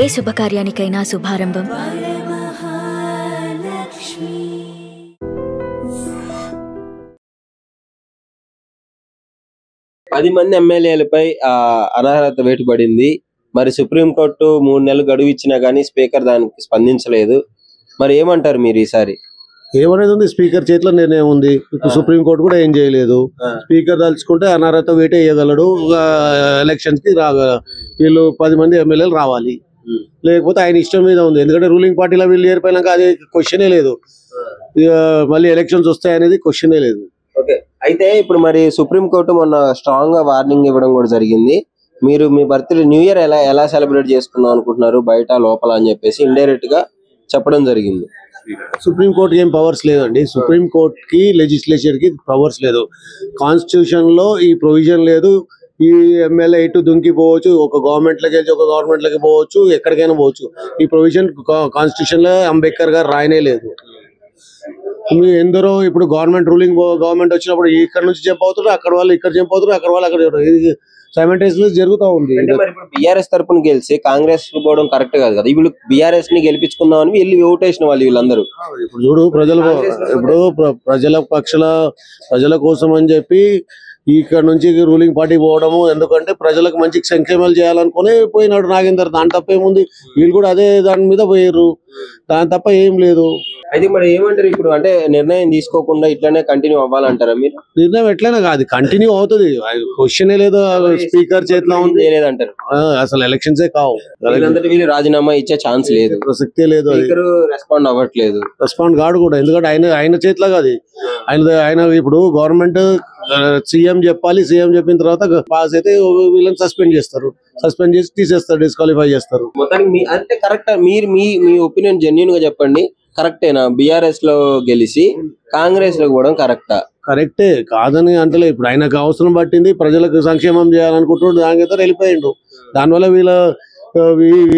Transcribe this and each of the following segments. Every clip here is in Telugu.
ఏ శుభకార్యానికైనా శుభారంభం పది మంది ఎమ్మెల్యేలపై అనర్హత వేటు పడింది. మరి సుప్రీంకోర్టు 3 నెలలు గడువు ఇచ్చినా గానీ స్పీకర్ దానికి స్పందించలేదు. మరి ఏమంటారు మీరు ఈసారి? ఏమనేది ఉంది, స్పీకర్ చేతిలో నిర్ణయం ఉంది. ఇప్పుడు సుప్రీంకోర్టు కూడా ఏం చేయలేదు. స్పీకర్ తలుచుకుంటే అనర్హత వేటు వేయగలడు. ఎలక్షన్స్ కి వీళ్ళు 10 మంది ఎమ్మెల్యేలు రావాలి, లేకపోతే ఆయన ఇష్టం మీద ఉంది. ఎందుకంటే రూలింగ్ పార్టీలో వీళ్ళు చేరిపోయినాక అది క్వశ్చనే లేదు. మళ్ళీ ఎలక్షన్స్ వస్తాయనేది క్వశ్చనే లేదు. ఓకే, అయితే ఇప్పుడు మరి సుప్రీంకోర్టు మొన్న స్ట్రాంగ్ గా వార్నింగ్ ఇవ్వడం కూడా జరిగింది. మీరు మీ బర్త్డే న్యూ ఇయర్ ఎలా సెలబ్రేట్ చేసుకుందాం అనుకుంటున్నారు, బయట లోపల అని చెప్పేసి ఇండైరెక్ట్ గా చెప్పడం జరిగింది. సుప్రీంకోర్టుకి ఏం పవర్స్ లేదండి. సుప్రీంకోర్టుకి లెజిస్లేచర్ కి పవర్స్ లేదు. కాన్స్టిట్యూషన్ లో ఈ ప్రొవిజన్ లేదు. ఈ ఎమ్మెల్యే ఇటు దుంకిపోవచ్చు, ఒక గవర్నమెంట్ లోకి వెళ్ళి ఒక గవర్నమెంట్ లోకి పోవచ్చు, ఎక్కడికైనా పోవచ్చు. ఈ ప్రొవిజన్ కాన్స్టిట్యూషన్ లో అంబేద్కర్ గారు రాయనే లేదు. ఎందరో ఇప్పుడు గవర్నమెంట్ వచ్చినప్పుడు ఇక్కడ నుంచి జంప్ అవుతారు, అక్కడ వాళ్ళు ఇక్కడ జంప్ అవుతారు, అక్కడ వాళ్ళు అక్కడ సైమల్టేనియస్ జరుగుతూ ఉంది. బీఆర్ఎస్ తరపున గెలిచి కాంగ్రెస్ పోవడం కరెక్ట్ కాదు కదా. వీళ్ళు బీఆర్ఎస్ ని గెలిపించుకుందామని వీళ్ళు ఓటేసిన వాళ్ళు వీళ్ళందరూ. ఇప్పుడు చూడు, ప్రజల కోసం అని చెప్పి ఇక్కడ నుంచి రూలింగ్ పార్టీ పోవడము, ఎందుకంటే ప్రజలకు మంచి సంక్షేమాలు చేయాలనుకుని పోయినాడు నాగేందర్. దాని తప్ప ఏముంది, వీళ్ళు కూడా అదే దాని మీద పోయారు. దాని తప్ప ఏం లేదు. అయితే మరి ఏమంటారు ఇప్పుడు, అంటే నిర్ణయం తీసుకోకుండా ఇట్లానే కంటిన్యూ అవ్వాలంటారా మీరు? నిర్ణయం ఎట్లయినా కాదు, కంటిన్యూ అవుతుంది. క్వశ్చనే లేదు. స్పీకర్ చేతిలో ఉంది లేదంటారు. అసలు ఎలక్షన్సే కావు. వీళ్ళు రాజీనామా ఇచ్చే ఛాన్స్ లేదు, ప్రసక్తే లేదు. రెస్పాండ్ అవ్వట్లేదు. రెస్పాండ్ కాడు కూడా, ఎందుకంటే ఆయన చేతిలో కాదు. ఆయన ఇప్పుడు గవర్నమెంట్ సీఎం చెప్పాలి. సీఎం చెప్పిన తర్వాత పాస్ అయితే వీళ్ళని సస్పెండ్ చేస్తారు. సస్పెండ్ చేసి తీసేస్తారు, డిస్క్వాలిఫై చేస్తారు. మొత్తానికి అంటే కరెక్ట్. మీరు మీ ఒపీనియన్ జెన్యూన్ గా చెప్పండి. కరెక్టేనా బీఆర్ఎస్ లో గెలిచి కాంగ్రెస్ లో కూడా కరెక్టా? కరెక్టే, కాదని అంటలే. ఇప్పుడు ఆయనకు అవసరం పట్టింది, ప్రజలకు సంక్షేమం చేయాలనుకుంటున్నాడు, దానికైతే వెళ్ళిపోయిండు. దానివల్ల వీళ్ళ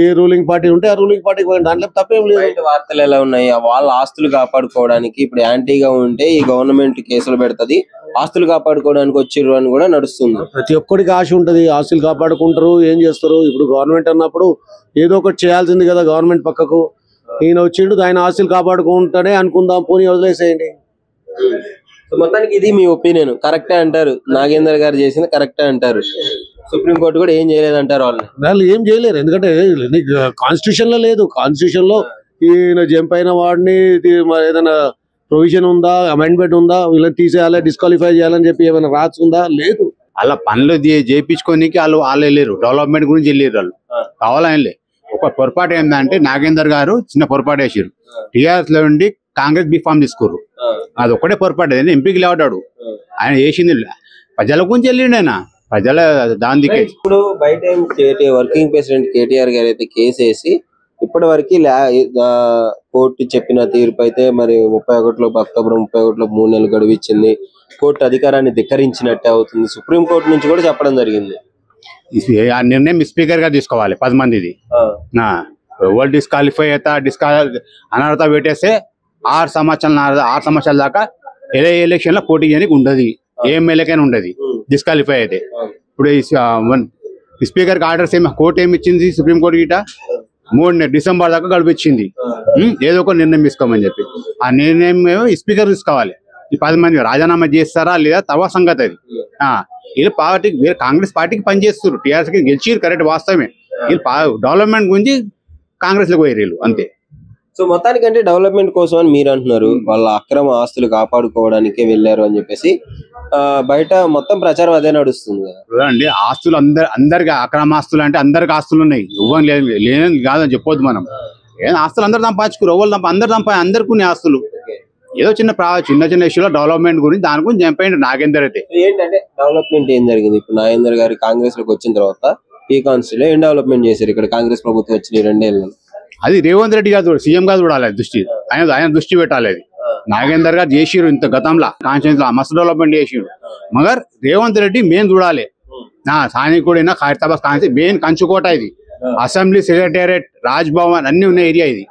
ఏ రూలింగ్ పార్టీ ఉంటే ఆ రూలింగ్ పార్టీకి పోయింది. దాంట్లో తప్పేం లేదు. వార్తలు ఎలా ఉన్నాయి, వాళ్ళ ఆస్తులు కాపాడుకోవడానికి ఇప్పుడు యాంటీగా ఉంటే ఈ గవర్నమెంట్ కేసులు పెడుతుంది, ఆస్తులు కాపాడుకోవడానికి వచ్చిర్రు అని కూడా నడుస్తుంది. ప్రతి ఒక్కడికి ఆశ ఉంటది, ఆస్తులు కాపాడుకుంటారు. ఏం చేస్తారు ఇప్పుడు గవర్నమెంట్ అన్నప్పుడు ఏదో ఒకటి చేయాల్సింది కదా. గవర్నమెంట్ పక్కకు ఈయన వచ్చిండు, ఆయన ఆస్తులు కాపాడుకుంటాడే అనుకుందాం, పోనీ వదిలేసేయండి. మొత్తానికి ఇది మీ ఒపీనియన్, కరెక్టే అంటారు. నాగేందర్ గారు చేసింది కరెక్టే అంటారు. సుప్రీంకోర్టు కూడా ఏం చేయలేదంటారు. వాళ్ళు ఏం చేయలేరు, ఎందుకంటే కాన్స్టిట్యూషన్ లో లేదు. కాన్స్టిట్యూషన్ లో ఈయన జంప్ అయిన వాడిని ఏదైనా ప్రొవిజన్ ఉందా, అమెండ్మెంట్ ఉందా, వీళ్ళని తీసేయాలి, డిస్క్వాలిఫై చేయాలని చెప్పి ఏమైనా రాసి ఉందా? లేదు. అలా పనులు చేయించుకోనికి వాళ్ళు వెళ్ళారు. డెవలప్మెంట్ గురించి వెళ్ళారు వాళ్ళు, కావాలని. ఒక పొరపాటు ఏంటంటే నాగేందర్ గారు చిన్న పొరపాటు వేసారు. టీఆర్ఎస్ లో ఉండి కాంగ్రెస్ బీఫామ్ తీసుకోరు, అది ఒక్కటే పొరపాటు. ఎంపీకి లేవడాడు ఆయన చేసింది ప్రజల గురించి వెళ్ళిండు. ఆయన ప్రజల దానికి ఇప్పుడు బయట వర్కింగ్ ప్రెసిడెంట్ కేటీఆర్ గారు అయితే కేసు వేసి ఇప్పటి వరకు కోర్టు చెప్పిన తీర్పు అయితే మరి 31 అక్టోబర్ 31 3 నెలలు గడువు ఇచ్చింది. కోర్టు అధికారాన్ని ధిక్కరించినట్టే అవుతుంది. సుప్రీంకోర్టు నుంచి కూడా చెప్పడం జరిగింది. ఆ నిర్ణయం స్పీకర్ గా తీసుకోవాలి 10 మందిది. ఎవరు డిస్క్వాలిఫై అయితే అనర్హత పెట్టేస్తే 6 సంవత్సరాల దాకా ఎలక్షన్ లో పోటీ చేయడానికి ఉండదు. ఏ ఎమ్మెల్యేకైనా ఉండదు డిస్క్వాలిఫై అయితే. ఇప్పుడు స్పీకర్ కి ఆర్డర్స్ కోర్టు ఏమి ఇచ్చింది, సుప్రీంకోర్టు గిట 3 డిసెంబర్ దాకా గడిపించింది ఏదో ఒక నిర్ణయం తీసుకోమని చెప్పి. ఆ నిర్ణయం స్పీకర్ తీసుకోవాలి. ఈ 10 మంది రాజీనామా చేస్తారా లేదా తవ సంగతి అది. వీళ్ళు పార్టీకి వేరే కాంగ్రెస్ పార్టీకి పనిచేస్తారు. టీఆర్ఎస్ కి గెలిచి కరెక్ట్, వాస్తవమే. వీళ్ళు డెవలప్మెంట్ గురించి కాంగ్రెస్ లో పోయారు వీళ్ళు, అంతే. సో మొత్తానికి అంటే డెవలప్మెంట్ కోసం అని మీరు అంటున్నారు, వాళ్ళ అక్రమ ఆస్తులు కాపాడుకోవడానికే వెళ్ళారు అని చెప్పేసి బయట మొత్తం ప్రచారం అదే నడుస్తుంది కదా అండి. ఆస్తులు అందరికి అక్రమ ఆస్తులు అంటే అందరికి ఆస్తులు ఉన్నాయి, ఇవ్వని లేని కాదని చెప్పొద్దు మనం. ఏదైనా ఆస్తులు అందరు సంపాదించుకోరు, ఎవరు అందరికి కొన్ని ఆస్తులు. ఏదో చిన్న ఇష్యూలో డెవలప్మెంట్ గురించి దాని గురించి చంపేయండి నాగేందర్ అయితే. ఏంటంటే డెవలప్మెంట్ ఏం జరిగింది ఇప్పుడు? నాగేందర్ గారు కాంగ్రెస్ లోకి వచ్చిన తర్వాత ఈ కాన్స్టిట్యూన్సీలో ఏం డెవలప్మెంట్ చేశారు? ఇక్కడ కాంగ్రెస్ ప్రభుత్వం వచ్చిన 2 ఏళ్ళు అది రేవంత్ రెడ్డి గారు సీఎం గా చూడాలి దృష్టి, ఆయన దృష్టి పెట్టాలి. అది నాగేందర్ గారు చేసిరు ఇంత గతంలో కాన్స్టిట్యూన్సీ లో మస్తు డెవలప్మెంట్ చేసిరు. మగర్ రేవంత్ రెడ్డి మెయిన్ చూడాలి. స్థానికుడైనా ఖైరతాబాద్ కాన్స్టిట్యూన్సీ మెయిన్ కంచుకోట ఇది. అసెంబ్లీ, సెక్రటేరియట్, రాజ్ భవన్ అన్ని ఉన్న ఏరియా ఇది.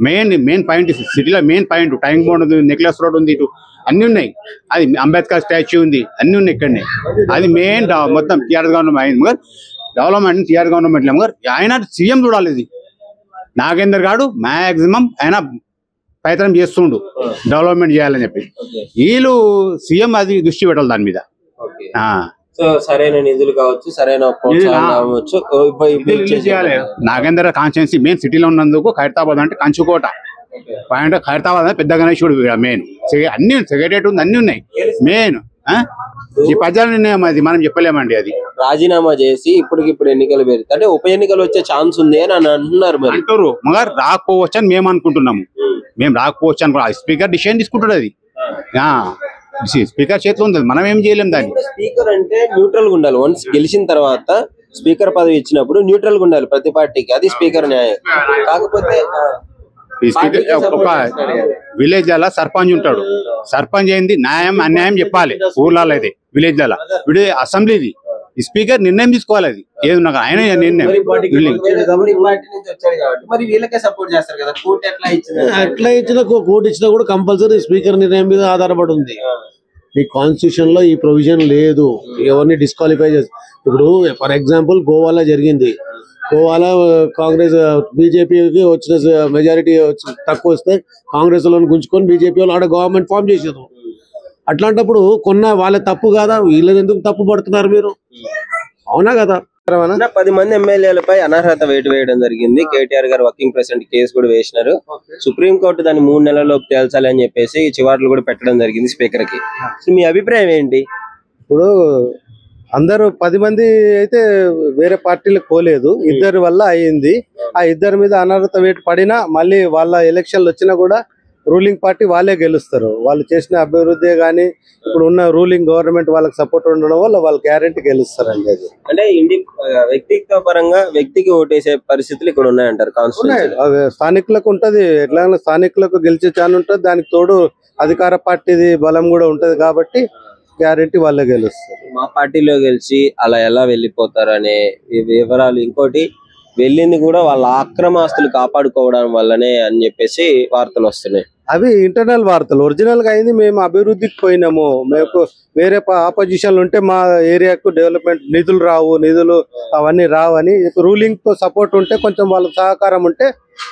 మెయిన్ పాయింట్ సిటీలో మెయిన్ పాయింట్. ట్యాంక్ బండ్ ఉంది, నెక్లెస్ రోడ్ ఉంది, ఇటు అన్ని ఉన్నాయి. అది అంబేద్కర్ స్టాచ్యూ ఉంది, అన్ని ఉన్నాయి ఇక్కడనే. అది మెయిన్ మొత్తం టీఆర్ఎస్ గవర్నమెంట్ అయింది. మగర్ డెవలప్మెంట్ టీఆర్ గవర్నమెంట్ ఆయన సీఎం చూడాలి. ఇది నాగేందర్ గారు మాక్సిమం ఆయన ప్రయత్నం చేస్తుండు డెవలప్మెంట్ చేయాలని చెప్పి. వీళ్ళు సీఎం అది దృష్టి పెట్టాలి దాని మీద. సో సరైన నిధులు కావచ్చు, సరైన కావచ్చు. నాగేందర్ కాన్స్టిట్యున్సీ మెయిన్ సిటీలో ఉన్నందుకు ఖైరతాబాద్ అంటే కంచుకోట పాయింట్. ఖైరతాబాద్ అంటే పెద్ద గణేశుడు మెయిన్. అన్ని సెక్రటరీ ఉంది, అన్ని ఉన్నాయి. మెయిన్ ఈ ప్రజల నిర్ణయం అది, మనం చెప్పలేమండి. అది రాజీనామా చేసి ఇప్పటికిప్పుడు ఎన్నికలు పెరిగితే అంటే ఉప ఎన్నికలు వచ్చే ఛాన్స్ ఉంది అని అంటున్నారు. మరి అంటారు మగర్ రాకపోవచ్చు అని మేము అనుకుంటున్నాము. మేము రాకపోవచ్చు అనుకో, స్పీకర్ డిసిషన్ తీసుకుంటాడు. అది స్పీకర్ చేతిలో ఉంది, మనం ఏం చేయలేము దాన్ని. స్పీకర్ అంటే న్యూట్రల్ గా ఉండాలి. వన్స్ గెలిచిన తర్వాత స్పీకర్ పదవి ఇచ్చినప్పుడు న్యూట్రల్ గా ఉండాలి ప్రతి పార్టీకి. అది స్పీకర్ న్యాయం. కాకపోతే ఒక విలేజ్ లలో సర్పంచ్ ఉంటాడు. సర్పంచ్ ఏంది న్యాయం అన్యాయం చెప్పాలి ఊర్లలో. అయితే విలేజ్ లలో ఇప్పుడు అసెంబ్లీది స్పీకర్ నిర్ణయం తీసుకోవాలి. అది ఏది నాకు ఆయన నిర్ణయం. ఎట్లా ఇచ్చినా కోర్టు ఇచ్చినా కూడా కంపల్సరీ స్పీకర్ నిర్ణయం మీద ఆధారపడి ఉంది. ఈ కాన్స్టిట్యూషన్ లో ఈ ప్రొవిజన్ లేదు ఎవరిని డిస్క్వాలిఫై చేసి. ఇప్పుడు ఫర్ ఎగ్జాంపుల్ గోవాలో జరిగింది. గోవాలో కాంగ్రెస్ బీజేపీకి వచ్చిన మెజారిటీ తక్కువ వస్తే కాంగ్రెస్ వాళ్ళని గుంజుకొని బీజేపీ వాళ్ళు ఆడ గవర్నమెంట్ ఫామ్ చేసారు. అట్లాంటప్పుడు వాళ్ళ తప్పు కాదా? వీళ్ళని ఎందుకు తప్పు పడుతున్నారు మీరు? అవునా కదా? 10 మంది ఎమ్మెల్యేలపై అనర్హత వేటు వేయడం జరిగింది. కేటీఆర్ గారు వర్కింగ్ ప్రెసిడెంట్ కేసు కూడా వేసినారు. సుప్రీంకోర్టు దాన్ని 3 నెలల్లోపు తేల్చాలి అని చెప్పేసి చివాట్లు కూడా పెట్టడం జరిగింది స్పీకర్ కి. మీ అభిప్రాయం ఏంటి? ఇప్పుడు అందరూ 10 మంది అయితే వేరే పార్టీలకు పోలేదు, ఇద్దరి వల్ల అయ్యింది. ఆ ఇద్దరి మీద అనర్హత వేటు పడినా మళ్ళీ వాళ్ళ ఎలక్షన్లు వచ్చినా కూడా రూలింగ్ పార్టీ వాళ్ళే గెలుస్తారు. వాళ్ళు చేసిన అభివృద్ధి కానీ ఇప్పుడు ఉన్న రూలింగ్ గవర్నమెంట్ వాళ్ళకి సపోర్ట్ ఉండడం వల్ల వాళ్ళు గ్యారెంటీ గెలుస్తారండి. అది అంటే వ్యక్తిగత పరంగా వ్యక్తికి ఓటేసే పరిస్థితులు ఇక్కడ ఉన్నాయంటారు. స్థానికులకు ఉంటది, ఎట్లా స్థానికులకు గెలిచే ఛాన్స్ ఉంటుంది. దానికి తోడు అధికార పార్టీది బలం కూడా ఉంటది కాబట్టి గ్యారెంటీ వాళ్ళే గెలుస్తారు. మా పార్టీలో గెలిచి అలా ఎలా వెళ్ళిపోతారు అనే వివరాలు. ఇంకోటి వెళ్ళింది కూడా వాళ్ళ ఆక్రమాస్తులు కాపాడుకోవడం వల్లనే అని చెప్పేసి వార్తలు వస్తున్నాయి. అవి ఇంటర్నల్ వార్తలు. ఒరిజినల్ గా అయింది మేము అభివృద్ధికి పోయినాము, మేము వేరే ఆపోజిషన్లు ఉంటే మా ఏరియాకు డెవలప్మెంట్ నిధులు రావు, నిధులు అవన్నీ రావని. రూలింగ్ తో సపోర్ట్ ఉంటే కొంచెం వాళ్ళ సహకారం ఉంటే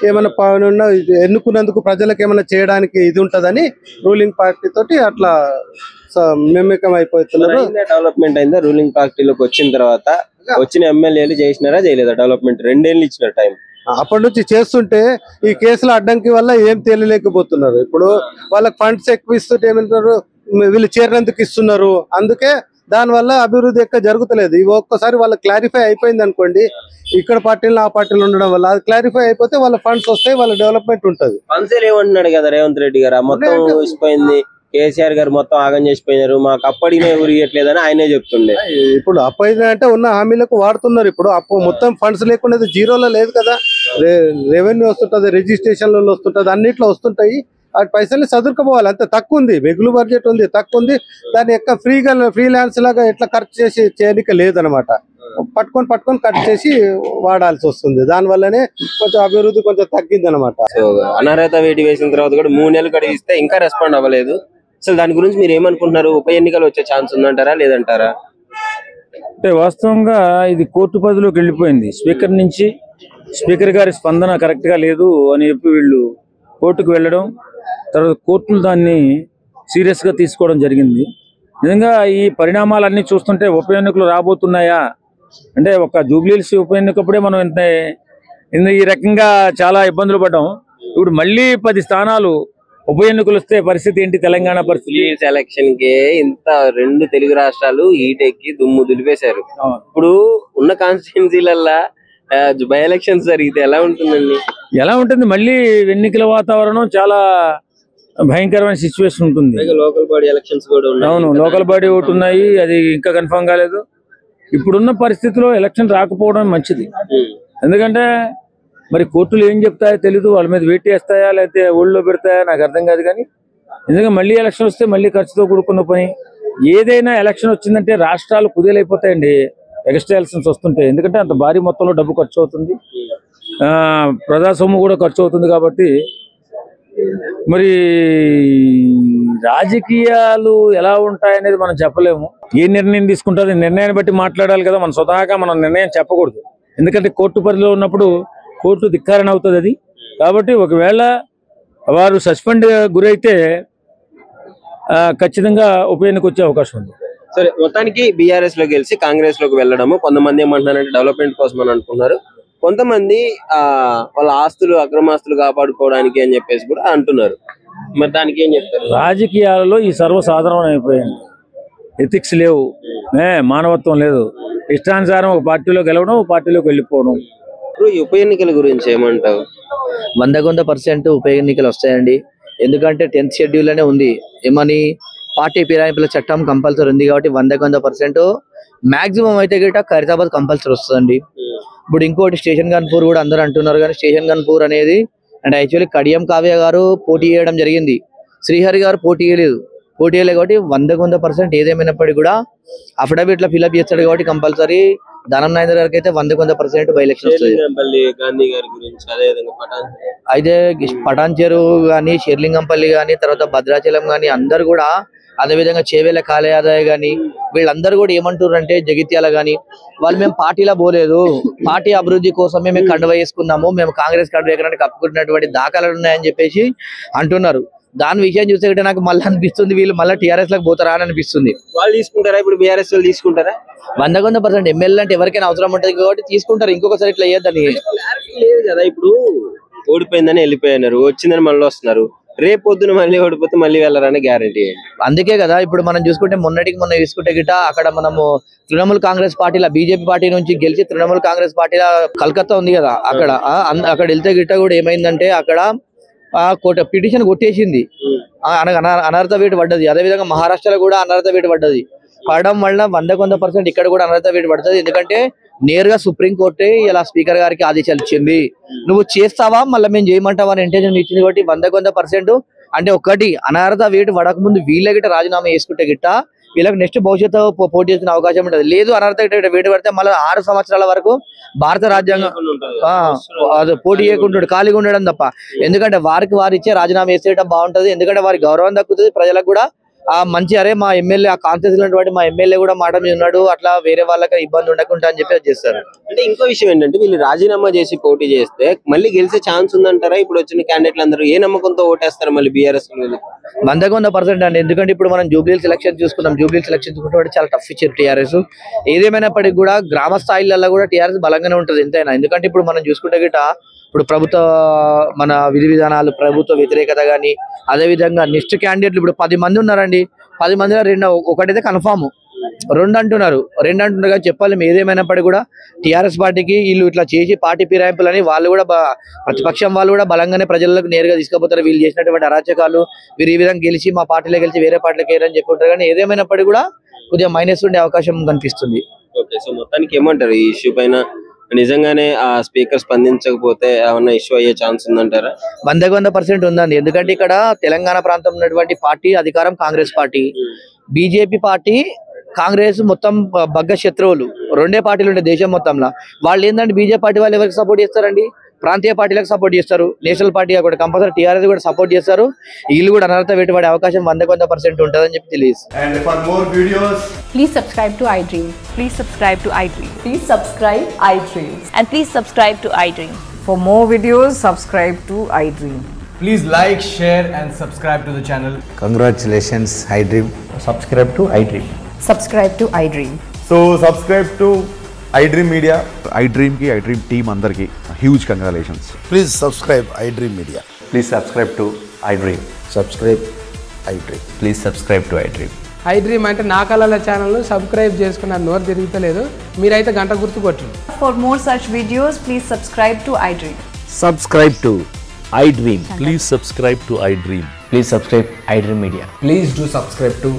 ఏమైనా పనున్నా ఎన్నుకున్నందుకు ప్రజలకు ఏమైనా చేయడానికి ఇది ఉంటదని రూలింగ్ పార్టీ తోటి అట్లా మెమ్మకం అయిపోతున్నారు. డెవలప్మెంట్ అయిందా రూలింగ్ పార్టీలోకి వచ్చిన తర్వాత? వచ్చిన ఎమ్మెల్యేలు చేసినారా చేయలేదా డెవలప్మెంట్? 2 ఏళ్ళు ఇచ్చిన టైం. అప్పటి నుంచి చేస్తుంటే ఈ కేసుల అడ్డంకి వల్ల ఏం తేలిలేకపోతున్నారు. ఇప్పుడు వాళ్ళకి ఫండ్స్ ఎక్కువ ఇస్తుంటే ఏమంటారు, వీళ్ళు చేరినందుకు ఇస్తున్నారు, అందుకే దానివల్ల అభివృద్ధి ఎక్కువ జరుగుతలేదు. ఇవి ఒక్కసారి వాళ్ళకి క్లారిఫై అయిపోయింది అనుకోండి, ఇక్కడ పార్టీలు ఆ పార్టీలు ఉండడం వల్ల అది క్లారిఫై అయిపోతే వాళ్ళ ఫండ్స్ వస్తాయి, వాళ్ళ డెవలప్మెంట్ ఉంటుంది. ఫండ్స్ ఏమంటున్నాడు కదా రేవంత్ రెడ్డి గారు, మొత్తం ఊసిపోయింది, కేసీఆర్ గారు మొత్తం ఆగం చేసిపోయినారు, మాకు అప్పడినే ఊరు ఇవ్వట్లేదని ఆయనే చెప్తుండే. ఇప్పుడు అప్పైనా అంటే ఉన్న హామీలకు వాడుతున్నారు. ఇప్పుడు అప్పు మొత్తం ఫండ్స్ లేకుండా జీరోలో లేదు కదా. రెవెన్యూ వస్తుంటది, రిజిస్ట్రేషన్లలో వస్తుంటది, అన్నిట్లో వస్తుంటాయి. ఆ పైసలు చదువుకోపోవాలి. అంత తక్కువ ఉంది, మిగులు బడ్జెట్ ఉంది, తక్కువ ఉంది. దాని యొక్క ఫ్రీలాన్స్ లాగా ఎట్లా ఖర్చు చేసి చేయడానికి లేదనమాట. పట్టుకొని కట్ చేసి వాడాల్సి వస్తుంది. దాని వల్లనే కొంచెం అభివృద్ధి కొంచెం తగ్గింది అనమాట. అనర్హత వేటు వేసిన తర్వాత కూడా 3 నెలలు గడిగిస్తే ఇంకా రెస్పాండ్ అవ్వలేదు. అసలు దాని గురించి మీరు ఏమనుకుంటున్నారు? ఉప ఎన్నికలు వచ్చే ఛాన్స్ ఉందంటారా లేదంటారా? అంటే వాస్తవంగా ఇది కోర్టు పరిధిలోకి వెళ్ళిపోయింది. స్పీకర్ నుంచి స్పీకర్ గారి స్పందన కరెక్ట్ గా లేదు అని చెప్పి వీళ్ళు కోర్టుకు వెళ్ళడం, తర్వాత కోర్టులు దాన్ని సీరియస్ గా తీసుకోవడం జరిగింది. నిజంగా ఈ పరిణామాలన్నీ చూస్తుంటే ఉప ఎన్నికలు రాబోతున్నాయా అంటే, ఒక జూబ్లీహిల్స్ ఉప ఎన్నికప్పుడే మనం ఈ రకంగా చాలా ఇబ్బందులు పడ్డాం. ఇప్పుడు మళ్ళీ 10 స్థానాలు ఉప ఎన్నికలు వస్తే పరిస్థితి ఏంటి? తెలంగాణ పరిస్థితి ఎలక్షన్ కి ఇంత 2 తెలుగు రాష్ట్రాలు ఈటెక్కి దుమ్ము దులిపేశారు. ఇప్పుడు ఉన్న కాన్స్టిట్యున్సీలల్లా బై ఎలక్షన్స్ జరిగితే ఎలా ఉంటుందండి? ఎలా ఉంటుంది? మళ్ళీ ఎన్నికల వాతావరణం చాలా భయంకరమైన సిచ్యువేషన్ ఉంటుంది. లోకల్ బాడీ ఎలక్షన్స్ కూడా ఉన్నాయి. అవును, లోకల్ బాడీ ఒకటి ఉన్నాయి, అది ఇంకా కన్ఫర్మ్ కాలేదు. ఇప్పుడున్న పరిస్థితిలో ఎలక్షన్ రాకపోవడం మంచిది. ఎందుకంటే మరి కోర్టులు ఏం చెప్తాయో తెలీదు, వాళ్ళ మీద వెయిట్ చేస్తాయా లేకపోతే ఊళ్ళో పెడతాయా నాకు అర్థం కాదు. కానీ నిజంగా మళ్ళీ ఎలక్షన్ వస్తే మళ్ళీ ఖర్చుతో కూడుకున్న పని. ఏదైనా ఎలక్షన్ వచ్చిందంటే రాష్ట్రాలు కుదేలైపోతాయండి ఎక్స్ట్రా ఎలక్షన్స్ వస్తుంటే. ఎందుకంటే అంత భారీ మొత్తంలో డబ్బు ఖర్చు అవుతుంది, ప్రజా సొమ్ము కూడా ఖర్చు అవుతుంది. కాబట్టి మరి రాజకీయాలు ఎలా ఉంటాయనేది మనం చెప్పలేము. ఏ నిర్ణయం తీసుకుంటుంది నిర్ణయాన్ని బట్టి మాట్లాడాలి కదా. మన స్వతహాగా మనం నిర్ణయం చెప్పకూడదు. ఎందుకంటే కోర్టు పరిధిలో ఉన్నప్పుడు కోర్టు ధిక్కారణ అవుతుంది. అది కాబట్టి ఒకవేళ వారు సస్పెండ్ గురైతే ఖచ్చితంగా ఉప ఎన్నిక వచ్చే అవకాశం ఉంది. సరే, మొత్తానికి బీఆర్ఎస్ లో గెలిచి కాంగ్రెస్ లోకి వెళ్ళడము కొంతమంది ఏమంటున్నారంటే డెవలప్మెంట్ కోసం అని అనుకున్నారు, కొంతమంది వాళ్ళ ఆస్తులు అక్రమాస్తులు కాపాడుకోవడానికి అని చెప్పేసి కూడా అంటున్నారు. మరి దానికి ఏం చెప్తారు? రాజకీయాలలో ఈ సర్వసాధారణం అయిపోయింది. ఎథిక్స్ లేవు, మానవత్వం లేదు. ఇష్టానుసారం ఒక పార్టీలో గెలవడం, ఒక పార్టీలోకి వెళ్ళిపోవడం. ఇప్పుడు ఈ ఉప ఎన్నికల గురించి ఏమంటావు? 100% ఉప ఎన్నికలు వస్తాయండి. ఎందుకంటే 10th షెడ్యూల్ అనే ఉంది, ఏమని పార్టీ ఫిరాయింపుల చట్టం కంపల్సరీ ఉంది కాబట్టి 100% మాక్సిమం అయితే గిట్ట ఖైరతాబాద్ కంపల్సరీ వస్తుందండి. ఇప్పుడు ఇంకోటి స్టేషన్ గన్పూర్ కూడా అందరూ అంటున్నారు, కానీ స్టేషన్ గన్పూర్ అనేది అంటే యాక్చువల్లీ కడియం కావ్య గారు పోటీ చేయడం జరిగింది, శ్రీహరి గారు పోటీ చేయలేదు కాబట్టి 100% ఏదేమైనప్పటికీ కూడా అఫిడవిట్లో ఫిల్అప్ చేస్తాడు కాబట్టి కంపల్సరీ దానం నాయన గారికి అయితే 100% బై ఎలక్షన్ వస్తుంది. గాంధీ గారి గురించి అయితే పటాన్ చెరువు కానీ, షేర్లింగంపల్లి కానీ, తర్వాత భద్రాచలం కానీ అందరు కూడా, అదేవిధంగా చేవేల కాళయాదయ్య కానీ వీళ్ళందరూ కూడా ఏమంటారు అంటే జగిత్యాల కానీ వాళ్ళు మేము పార్టీలో పోలేదు, పార్టీ అభివృద్ధి కోసమే మేము కండువ వేసుకున్నాము, మేము కాంగ్రెస్ కండువ ఎక్కడానికి కప్పుకున్నటువంటి దాఖలాలు ఉన్నాయని చెప్పేసి అంటున్నారు. దాని విషయం చూస్తే నాకు మళ్ళీ అనిపిస్తుంది వీళ్ళు మళ్ళీ టీఆర్ఎస్ లకు పోతారా అని అనిపిస్తుంది. వాళ్ళు తీసుకుంటారా? ఇప్పుడు బీఆర్ఎస్ వాళ్ళు తీసుకుంటారా? 100% ఎమ్మెల్యే అంటే ఎవరికైనా అవసరం ఉంటుంది కాబట్టి తీసుకుంటారు. ఇంకొకసారి ఇట్లా అయ్యేదని లేదు కదా. ఇప్పుడు ఓడిపోయిందని వెళ్ళిపోయినారు, వచ్చిందని మళ్ళీ వస్తున్నారు, రేపు పొద్దున మళ్ళీ ఓడిపోతే మళ్ళీ వెళ్ళరని గ్యారంటీ. అందుకే కదా ఇప్పుడు మనం చూసుకుంటే మొన్న చూసుకుంటే గిట అక్కడ మనము తృణమూల్ కాంగ్రెస్ పార్టీలో బీజేపీ పార్టీ నుంచి గెలిచి తృణమూల్ కాంగ్రెస్ పార్టీలో కలకత్తా ఉంది కదా, అక్కడ వెళ్తే గిట్ట కూడా ఏమైందంటే అక్కడ పిటిషన్ కొట్టేసింది, అనర్హత వేటు పడ్డది. అదేవిధంగా మహారాష్ట్రలో కూడా అనర్హత వేటు పడ్డది. పడడం వల్ల 100% ఇక్కడ కూడా అనర్హత వేటు పడుతుంది. ఎందుకంటే నేరుగా సుప్రీంకోర్టే ఇలా స్పీకర్ గారికి ఆదేశాలు ఇచ్చింది, నువ్వు చేస్తావా మళ్ళీ మేము చేయమంటావా అని ఇంటెన్షన్ ఇచ్చింది. కాబట్టి 100% అంటే ఒకటి అనర్హత వేటు పడక ముందు వీళ్ళ గిట్ట రాజీనామా చేసుకుంటే గిట్ట వీళ్ళకి నెక్స్ట్ భవిష్యత్తు పోటీ చేసిన అవకాశం ఉంటుంది. లేదు అనర్హత వేటు పడితే మళ్ళీ 6 సంవత్సరాల వరకు భారత రాజ్యాంగం పోటీ చేయకుండా ఖాళీగా ఉండడం తప్ప. ఎందుకంటే వారికి వారు ఇచ్చే రాజీనామా వేసేయడం బాగుంటది, ఎందుకంటే వారికి గౌరవం దక్కుతుంది, ప్రజలకు కూడా మంచి అరే మా ఎమ్మెల్యే ఆ కాన్ఫరెన్స్ ఉన్నటువంటి మా ఎమ్మెల్యే కూడా మాట మీద ఉన్నాడు, అట్లా వేరే వాళ్ళకి ఇబ్బంది ఉండకుండా అని చెప్పి చేస్తారు. అంటే ఇంకో విషయం ఏంటంటే వీళ్ళు రాజీనామా చేసి పోటీ చేస్తే మళ్ళీ గెలిచే ఛాన్స్ ఉందంటారా? ఇప్పుడు వచ్చిన క్యాండిడేట్లు అందరూ ఏ నమ్మకంతో ఓటేస్తారు మళ్ళీ బీఆర్ఎస్? 100% అండి. ఎందుకంటే ఇప్పుడు మనం జూబ్లీ సెలక్షన్ చూసుకున్నాం, జూబ్లీ సెలక్షన్ చూసుకుంటే చాలా టఫ్ ఇచ్చారు టీఆర్ఎస్. ఏదేమైనప్పటికీ కూడా గ్రామ స్థాయిలలో కూడా టీఆర్ఎస్ బలంగానే ఉంటుంది ఎంతైనా. ఎందుకంటే ఇప్పుడు మనం చూసుకుంటే గిట ఇప్పుడు ప్రభుత్వ మన విధి విధానాలు, ప్రభుత్వ వ్యతిరేకత కానీ, అదేవిధంగా నెక్స్ట్ క్యాండిడేట్లు ఇప్పుడు 10 మంది ఉన్నారండి, 10 మందిలో ఒకటైతే కన్ఫామ్, 2 అంటున్నారు కానీ చెప్పాలి ఏదేమైనప్పటికీ కూడా టీఆర్ఎస్ పార్టీకి వీళ్ళు ఇట్లా చేసి పార్టీ ఫిరాయింపులని వాళ్ళు కూడా ప్రతిపక్షం వాళ్ళు కూడా బలంగానే ప్రజలకు నేరుగా తీసుకుపోతారు. వీళ్ళు చేసినటువంటి అరాచకాలు వీరు ఈ విధంగా గెలిచి మా పార్టీలో గెలిచి వేరే పార్టీలకు వేయరని చెప్పుకుంటారు. కానీ ఏదేమైనప్పటికీ కూడా కొద్దిగా మైనస్ ఉండే అవకాశం కనిపిస్తుంది. ఓకే, సో మొత్తానికి ఏమంటారు ఈ ఇష్యూ పైన? నిజంగానే ఆ స్పీకర్ స్పందించకపోతే ఏమన్నా ఇష్యూ అయ్యే ఛాన్స్ ఉందంటారా? 100% ఉందండి. ఎందుకంటే ఇక్కడ తెలంగాణ ప్రాంతం ఉన్నటువంటి పార్టీ అధికారం Congress party, BJP party, Congress మొత్తం బగ్గ శత్రువులు. 2 పార్టీలు ఉండే దేశం మొత్తంలో. వాళ్ళు ఏంటంటే బీజేపీ పార్టీ వాళ్ళు ఎవరికి సపోర్ట్ చేస్తారండి? ప్రాంతీయ పార్టీలకు సపోర్ట్ చేస్తారు, నేషనల్ పార్టీ కూడా కంపల్సరీ టీఆర్ఎస్ కూడా సపోర్ట్ చేస్తారు. వీళ్ళు కూడా అనర్హత వేటు పడే అవకాశం 100% ఉంటుందని చెప్పి తెలియదు. And for more videos, please subscribe to iDream. Please subscribe to iDream. Please subscribe iDream. And please subscribe to iDream. For more videos, subscribe to iDream. please like, share and subscribe to the channel. Congratulations, iDream. Subscribe to iDream. Subscribe to iDream. So subscribe to iDream Media. iDream ki iDream team andarki huge congratulations. Please subscribe iDream Media. Please subscribe to iDream. Subscribe iDream. Please subscribe to iDream. iDream అంటే నా కళల ఛానల్ సబ్స్క్రైబ్ చేసుకున్న నోరు తిరుగుతలేదు, మీరైతే గంట గుర్తు కొట్టండి. For more such videos, please subscribe to iDream. Subscribe to iDream. Please subscribe to iDream. Please subscribe iDream Media. Please do subscribe to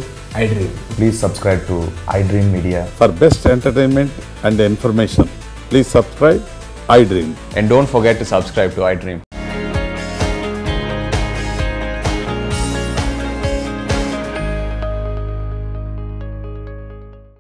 iDream. Please subscribe to iDream Media. For best entertainment and information, please subscribe iDream. And don't forget to subscribe to iDream.